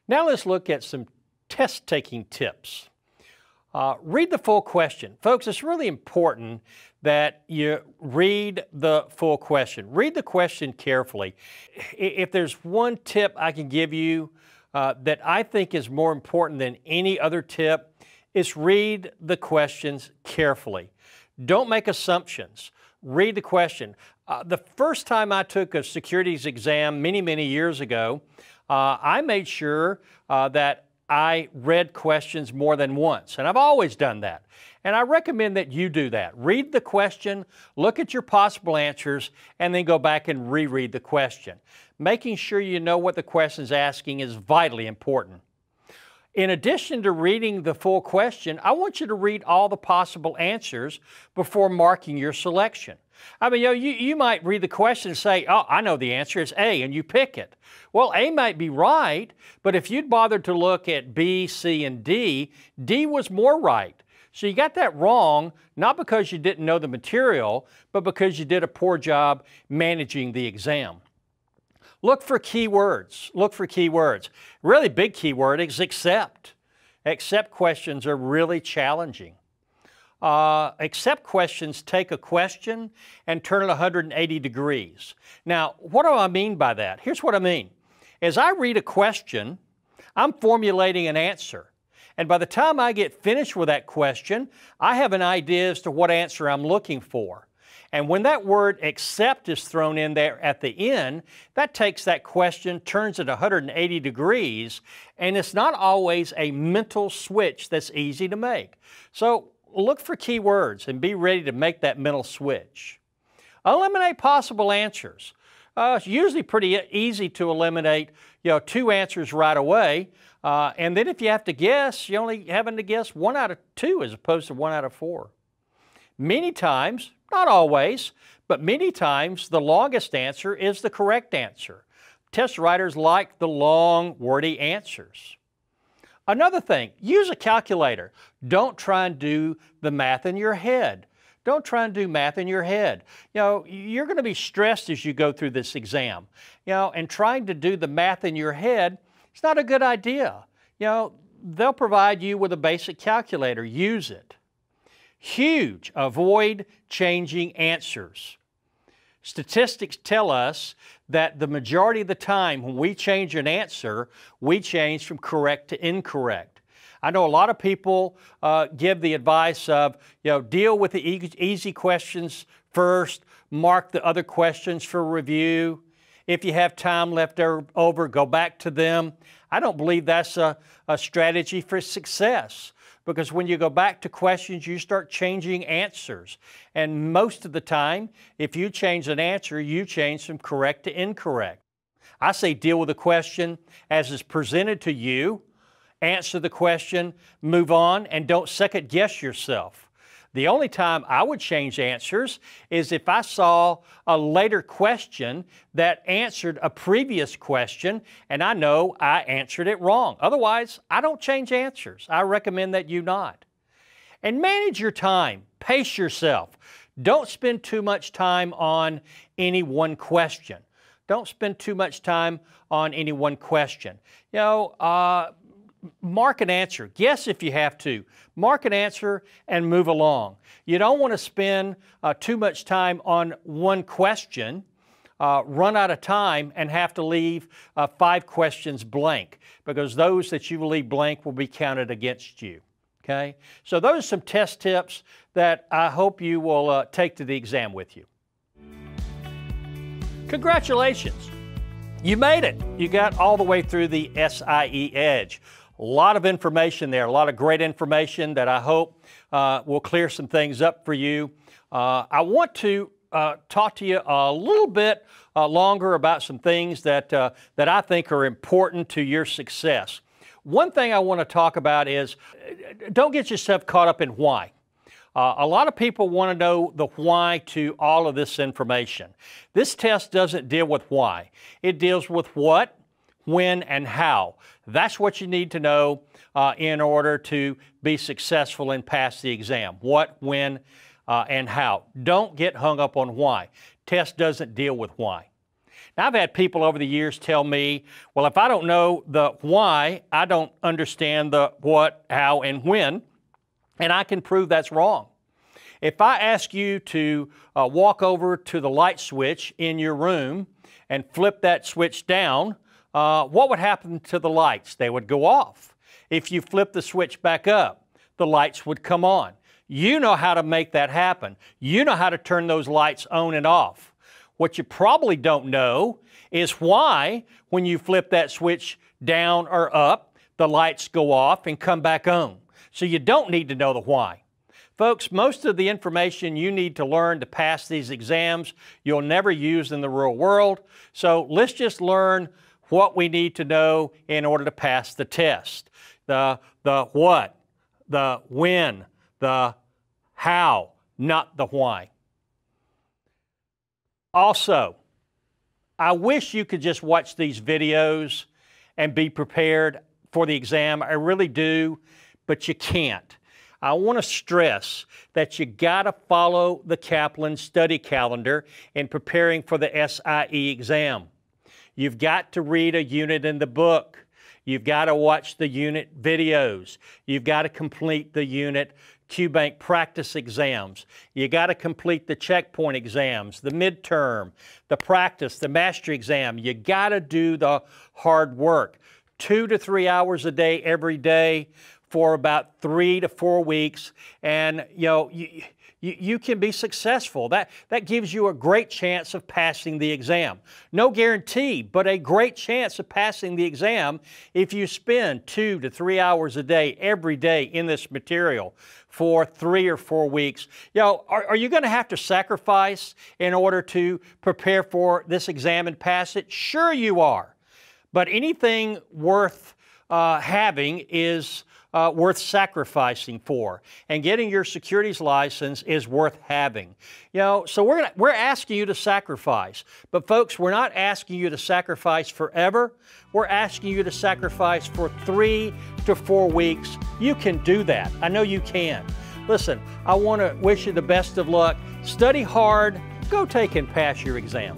Now let's look at some test-taking tips. Read the full question. Folks, it's really important that you read the full question. Read the question carefully. If there's one tip I can give you that I think is more important than any other tip, it's read the questions carefully. Don't make assumptions. Read the question. The first time I took a securities exam many years ago, I made sure that I read questions more than once, and I've always done that. And I recommend that you do that. Read the question, look at your possible answers, and then go back and reread the question. Making sure you know what the question is asking is vitally important. In addition to reading the full question, I want you to read all the possible answers before marking your selection. I mean, you might read the question and say, oh, I know the answer, it's A, and you pick it. Well, A might be right, but if you'd bothered to look at B, C, and D, D was more right. So you got that wrong, not because you didn't know the material, but because you did a poor job managing the exam. Look for keywords. Look for keywords. Really big keyword is accept. Accept questions are really challenging. Accept questions take a question and turn it 180 degrees. Now, what do I mean by that? Here's what I mean. As I read a question, I'm formulating an answer. And by the time I get finished with that question, I have an idea as to what answer I'm looking for. And when that word accept is thrown in there at the end, that takes that question, turns it 180 degrees, and it's not always a mental switch that's easy to make. So look for keywords and be ready to make that mental switch. Eliminate possible answers. It's usually pretty easy to eliminate, two answers right away. And then if you have to guess, you're only having to guess 1 out of 2 as opposed to 1 out of 4. Many times, not always, but many times the longest answer is the correct answer. Test writers like the long, wordy answers. Another thing, use a calculator. Don't try and do the math in your head. Don't try and do math in your head. You're going to be stressed as you go through this exam. And trying to do the math in your head, it's not a good idea. They'll provide you with a basic calculator. Use it. Huge. Avoid changing answers. Statistics tell us that the majority of the time when we change an answer, we change from correct to incorrect. I know a lot of people give the advice of, deal with the easy questions first, mark the other questions for review. If you have time left over, go back to them. I don't believe that's a strategy for success. Because when you go back to questions, you start changing answers. And most of the time, if you change an answer, you change from correct to incorrect. I say deal with the question as it's presented to you, answer the question, move on, and don't second guess yourself. The only time I would change answers is if I saw a later question that answered a previous question and I know I answered it wrong. Otherwise, I don't change answers. I recommend that you not. And manage your time. Pace yourself. Don't spend too much time on any one question. Don't spend too much time on any one question. Mark an answer. Guess if you have to. Mark an answer and move along. You don't want to spend too much time on one question, run out of time, and have to leave 5 questions blank, because those that you leave blank will be counted against you. Okay? So those are some test tips that I hope you will take to the exam with you. Congratulations! You made it. You got all the way through the SIE Edge. A lot of information there, a lot of great information that I hope will clear some things up for you. I want to talk to you a little bit longer about some things that I think are important to your success. One thing I want to talk about is don't get yourself caught up in why. A lot of people want to know the why to all of this information. This test doesn't deal with why. It deals with what, when, and how. That's what you need to know in order to be successful and pass the exam. What, when, and how. Don't get hung up on why. Test doesn't deal with why. Now, I've had people over the years tell me, well, if I don't know the why, I don't understand the what, how, and when, and I can prove that's wrong. If I ask you to walk over to the light switch in your room and flip that switch down, what would happen to the lights? They would go off. If you flip the switch back up, the lights would come on. You know how to make that happen. You know how to turn those lights on and off. What you probably don't know is why, when you flip that switch down or up, the lights go off and come back on. So you don't need to know the why. Folks, most of the information you need to learn to pass these exams, you'll never use in the real world. So let's just learn what we need to know in order to pass the test. The what, the when, the how, not the why. Also, I wish you could just watch these videos and be prepared for the exam. I really do, but you can't. I want to stress that you got to follow the Kaplan study calendar in preparing for the SIE exam. You've got to read a unit in the book. You've got to watch the unit videos. You've got to complete the unit QBank practice exams. You got to complete the checkpoint exams, the midterm, the practice, the mastery exam. You got to do the hard work. 2 to 3 hours a day every day for about 3 to 4 weeks, and you can be successful. That gives you a great chance of passing the exam. No guarantee, but a great chance of passing the exam if you spend 2 to 3 hours a day every day in this material for 3 or 4 weeks. Are you going to have to sacrifice in order to prepare for this exam and pass it? Sure you are, but anything worth having is worth sacrificing for, and getting your securities license is worth having. So we're asking you to sacrifice, but folks, we're not asking you to sacrifice forever. We're asking you to sacrifice for 3 to 4 weeks. You can do that. I know you can. Listen, I want to wish you the best of luck. Study hard. Go take and pass your exam.